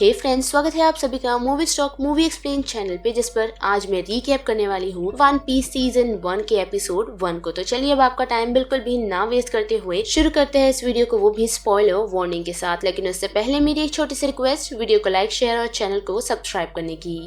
हे friends, स्वागत है आप सभी का movie stock movie explain channel पे, जिस पर आज मैं रीकैप करने वाली हूँ वन पीस सीजन 1 के एपिसोड 1 को। तो चलिए अब आपका टाइम बिल्कुल भी ना वेस्ट करते हुए शुरू करते हैं इस वीडियो को, वो भी स्पॉइलर वार्निंग के साथ। लेकिन उससे पहले मेरी एक छोटी सी रिक्वेस्ट, वीडियो को लाइक, शेयर और चैनल को सब्सक्राइब करने की।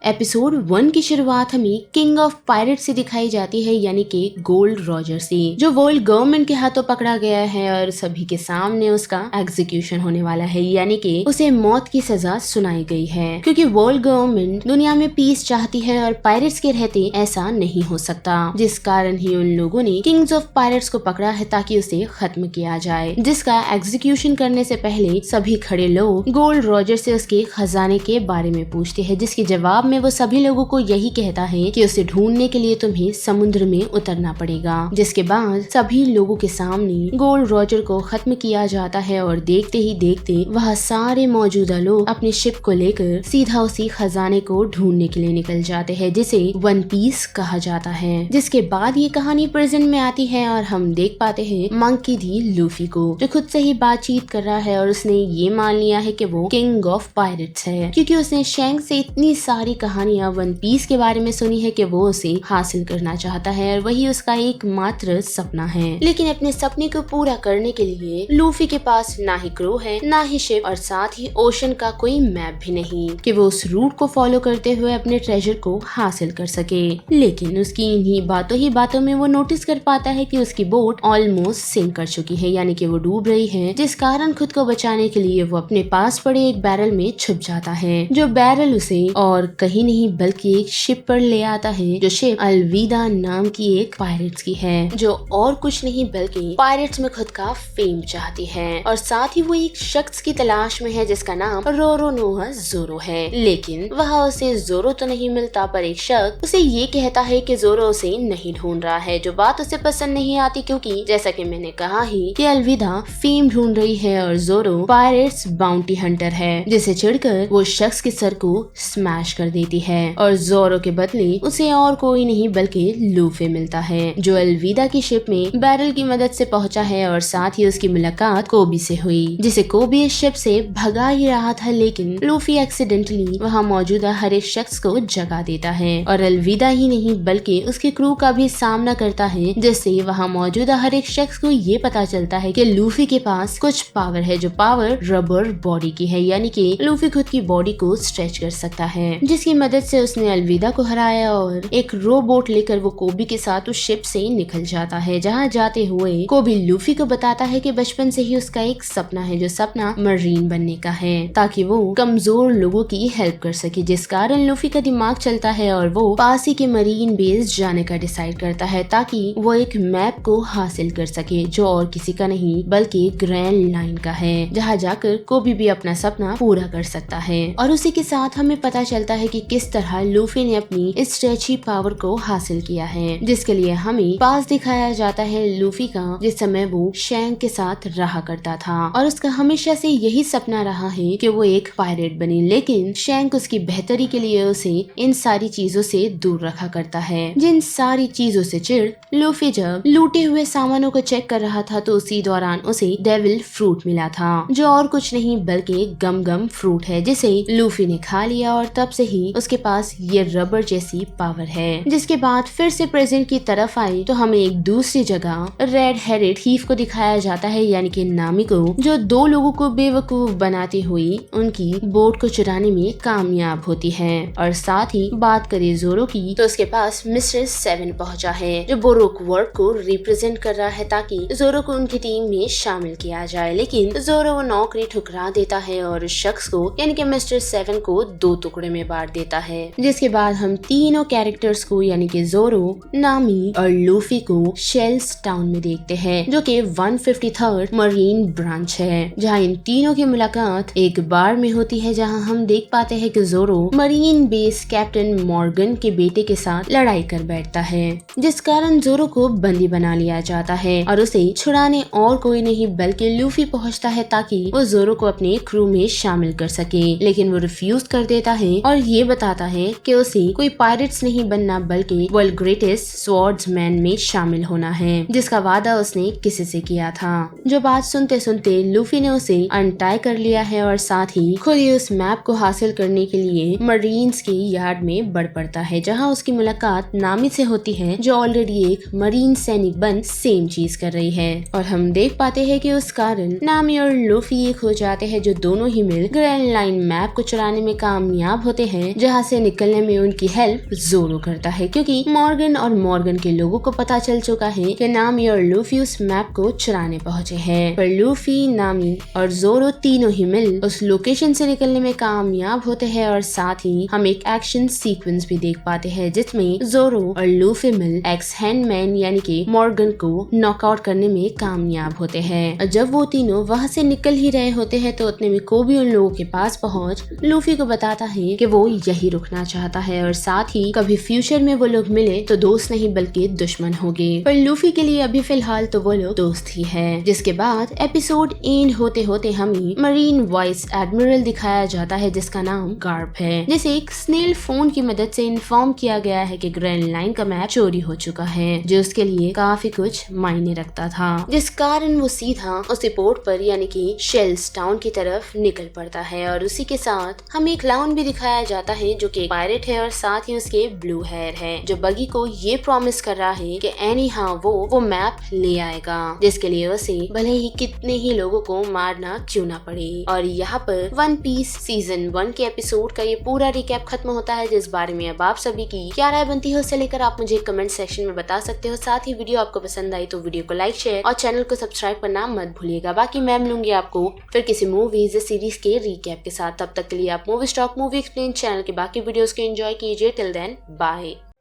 एपिसोड 1 की शुरुआत हमें किंग ऑफ पायरेट से दिखाई जाती है, यानी कि गोल्ड रॉजर से, जो वर्ल्ड गवर्नमेंट के हाथों पकड़ा गया है और सभी के सामने उसका एग्जीक्यूशन होने वाला है, यानी कि उसे मौत की सजा सुनाई गई है। क्योंकि वर्ल्ड गवर्नमेंट दुनिया में पीस चाहती है और पायरेट्स के रहते ऐसा नहीं हो सकता, जिस कारण ही उन लोगों ने किंग्स ऑफ पायरेट्स को पकड़ा है ताकि उसे खत्म किया जाए। जिसका एग्जीक्यूशन करने से पहले सभी खड़े लोग गोल्ड रॉजर से उसके खजाने के बारे में पूछते हैं, जिसके जवाब वो सभी लोगों को यही कहता है कि उसे ढूंढने के लिए तुम्हें समुद्र में उतरना पड़ेगा। जिसके बाद सभी लोगों के सामने गोल्ड रॉजर को खत्म किया जाता है और देखते ही देखते वह सारे मौजूदा लोग अपने शिप को लेकर सीधा उसी खजाने को ढूंढने के लिए निकल जाते हैं, जिसे वन पीस कहा जाता है। जिसके बाद ये कहानी प्रेजेंट में आती है और हम देख पाते हैं मंकी डी लूफी को, जो खुद से ही बातचीत कर रहा है और उसने ये मान लिया है कि वो किंग ऑफ पायरेट्स है, क्योंकि उसने शैंक से इतनी सारी कहानियां वन पीस के बारे में सुनी है कि वो उसे हासिल करना चाहता है और वही उसका एकमात्र सपना है। लेकिन अपने सपने को पूरा करने के लिए लूफी के पास ना ही क्रू है, ना ही शिप और साथ ही ओशन का कोई मैप भी नहीं कि वो उस रूट को फॉलो करते हुए अपने ट्रेजर को हासिल कर सके। लेकिन उसकी इन्हीं बातों ही बातों में वो नोटिस कर पाता है कि उसकी बोट ऑलमोस्ट सिंक कर चुकी है, यानी कि वो डूब रही है। जिस कारण खुद को बचाने के लिए वो अपने पास पड़े एक बैरल में छुप जाता है, जो बैरल उसे और कहीं नहीं बल्कि एक शिप पर ले आता है, जो शिप अलविदा नाम की एक पायरेट्स की है, जो और कुछ नहीं बल्कि पायरेट्स में खुद का फेम चाहती है। और साथ ही वो एक शख्स की तलाश में है जिसका नाम रोरोनोहा जोरो है। लेकिन वह उसे जोरो तो नहीं मिलता, पर एक शख्स उसे ये कहता है कि जोरो उसे नहीं ढूंढ रहा है, जो बात उसे पसंद नहीं आती, क्योंकि जैसा कि मैंने कहा ही कि अलविदा फेम ढूंढ रही है और जोरो पायरेट्स बाउंटी हंटर है, जिसे चिढ़कर वो शख्स के सर को स्मैश कर देती है और जोरो के बदले उसे और कोई नहीं बल्कि लूफी मिलता है, जो अलविदा की शिप में बैरल की मदद से पहुंचा है। और साथ ही उसकी मुलाकात कोबी से हुई, जिसे कोबी इस शिप से भगा ही रहा था, लेकिन लूफी एक्सीडेंटली वहां मौजूदा हर एक शख्स को जगा देता है और अलविदा ही नहीं बल्कि उसके क्रू का भी सामना करता है, जिससे वहां मौजूदा हर एक शख्स को ये पता चलता है कि लूफी के पास कुछ पावर है, जो पावर रबर बॉडी की है, यानी कि लूफी खुद की बॉडी को स्ट्रेच कर सकता है, जिसकी मदद से उसने अलविदा को हराया और एक रोबोट लेकर वो कोबी के साथ उस शिप से निकल जाता है। जहाँ जाते हुए कोबी लूफी को बताता है कि बचपन से ही उसका एक सपना है, जो सपना मरीन बनने का है, ताकि वो कमजोर लोगों की हेल्प कर सके। जिस कारण लूफी का दिमाग चलता है और वो पास ही के मरीन बेस जाने का डिसाइड करता है, ताकि वो एक मैप को हासिल कर सके, जो और किसी का नहीं बल्कि ग्रैंड लाइन का है, जहाँ जाकर कोबी भी अपना सपना पूरा कर सकता है। और उसी के साथ हमें पता चलता है कि किस तरह लूफी ने अपनी इस स्ट्रेची पावर को हासिल किया है, जिसके लिए हमें पास दिखाया जाता है लूफी का, जिस समय वो शैंक के साथ रहा करता था और उसका हमेशा से यही सपना रहा है कि वो एक पायरेट बने। लेकिन शैंक उसकी बेहतरी के लिए उसे इन सारी चीजों से दूर रखा करता है। जिन सारी चीजों से चिढ़ लूफी जब लूटे हुए सामानों को चेक कर रहा था, तो उसी दौरान उसे डेविल फ्रूट मिला था, जो और कुछ नहीं बल्कि गम गम फ्रूट है, जिसे लूफी ने खा लिया और तब से ही उसके पास ये रबर जैसी पावर है। जिसके बाद फिर से प्रेजेंट की तरफ आई तो हमें एक दूसरी जगह रेड हेडेड हीफ को दिखाया जाता है, यानी कि नामी को, जो दो लोगों को बेवकूफ बनाती हुई उनकी बोट को चुराने में कामयाब होती है। और साथ ही बात करें जोरो की, तो उसके पास मिस्टर 7 पहुंचा है, जो बोरोक वर्ड को रिप्रेजेंट कर रहा है, ताकि जोरो को उनकी टीम में शामिल किया जाए। लेकिन जोरो वो नौकरी ठुकरा देता है और उस शख्स को, यानी कि मिस्टर 7 को 2 टुकड़े में बांट देता है। जिसके बाद हम तीनों कैरेक्टर्स को, यानी कि जोरो, नामी और लूफी को शेल्स टाउन में देखते हैं, जो कि 153rd मरीन ब्रांच है, जहां इन तीनों की मुलाकात एक बार में होती है, जहां हम देख पाते हैं कि जोरो मरीन बेस कैप्टन मॉर्गन के बेटे के साथ लड़ाई कर बैठता है, जिस कारण जोरो को बंदी बना लिया जाता है और उसे छुड़ाने और कोई नहीं बल्कि लूफी पहुंचता है, ताकि वो जोरो को अपने क्रू में शामिल कर सके। लेकिन वो रिफ्यूज कर देता है और ये बताता है कि उसे कोई पायरेट्स नहीं बनना बल्कि वर्ल्ड ग्रेटेस्ट स्वॉर्ड्समैन में शामिल होना है, जिसका वादा उसने किसी से किया था। जो बात सुनते सुनते लूफी ने उसे अनटाई कर लिया है और साथ ही खुद ही उस मैप को हासिल करने के लिए मरीन्स के यार्ड में बढ़ पड़ता है, जहाँ उसकी मुलाकात नामी से होती है, जो ऑलरेडी एक मरीन सैनिक बन सेम चीज कर रही है। और हम देख पाते हैं कि उस कारण नामी और लूफी एक हो जाते हैं, जो दोनों ही मिल ग्रैंड लाइन मैप को चुराने में कामयाब होते हैं, जहाँ से निकलने में उनकी हेल्प जोरो करता है, क्योंकि मॉर्गन और मॉर्गन के लोगों को पता चल चुका है कि नामी और लूफी उस मैप को चुराने पहुंचे हैं। पर लूफी, नामी और जोरो तीनों ही मिल उस लोकेशन से निकलने में कामयाब होते हैं और साथ ही हम एक एक्शन सीक्वेंस भी देख पाते हैं, जिसमें जोरो और लूफी मिल एक्स हैंडमैन यानी कि मॉर्गन को नॉकआउट करने में कामयाब होते हैं। और जब वो तीनों वहाँ से निकल ही रहे होते हैं तो उतने में कोबी उन लोगों के पास पहुँच लूफी को बताता है कि वो यही रुकना चाहता है और साथ ही कभी फ्यूचर में वो लोग मिले तो दोस्त नहीं बल्कि दुश्मन होंगे। पर लूफी के लिए अभी फिलहाल तो वो लोग दोस्त ही है। जिसके बाद एपिसोड एंड होते होते हमें मरीन वाइस एडमिरल दिखाया जाता है, जिसका नाम गार्प है, जिसे एक स्नेल फोन की मदद से इन्फॉर्म किया गया है कि ग्रैंड लाइन का मैप चोरी हो चुका है, जो उसके लिए काफी कुछ मायने रखता था, जिस कारण वो सीधा उस रिपोर्ट पर यानी कि शेल्स टाउन की तरफ निकल पड़ता है। और उसी के साथ हमें एक क्लाउन भी दिखाया जाता है, जो कि पायरेट है और साथ ही उसके ब्लू हेयर है, जो बगी को ये प्रॉमिस कर रहा है कि एनी हाउ वो मैप ले आएगा, जिसके लिए उसे भले ही कितने ही लोगों को मारना क्यों ना पड़े। और यहाँ पर वन पीस सीजन 1 के एपिसोड का ये पूरा रिकैप खत्म होता है, जिस बारे में अब आप सभी की क्या राय बनती है उससे लेकर आप मुझे कमेंट सेक्शन में बता सकते हो। साथ ही वीडियो आपको पसंद आई तो वीडियो को लाइक, शेयर और चैनल को सब्सक्राइब करना मत भूलिएगा। बाकी मैं मिलूंगी आपको फिर किसी मूवीज या सीरीज के रिकैप के साथ। तब तक के लिए आप movie stock movie explain channel के बाकी वीडियोस को एंजॉय कीजिए। Till then bye.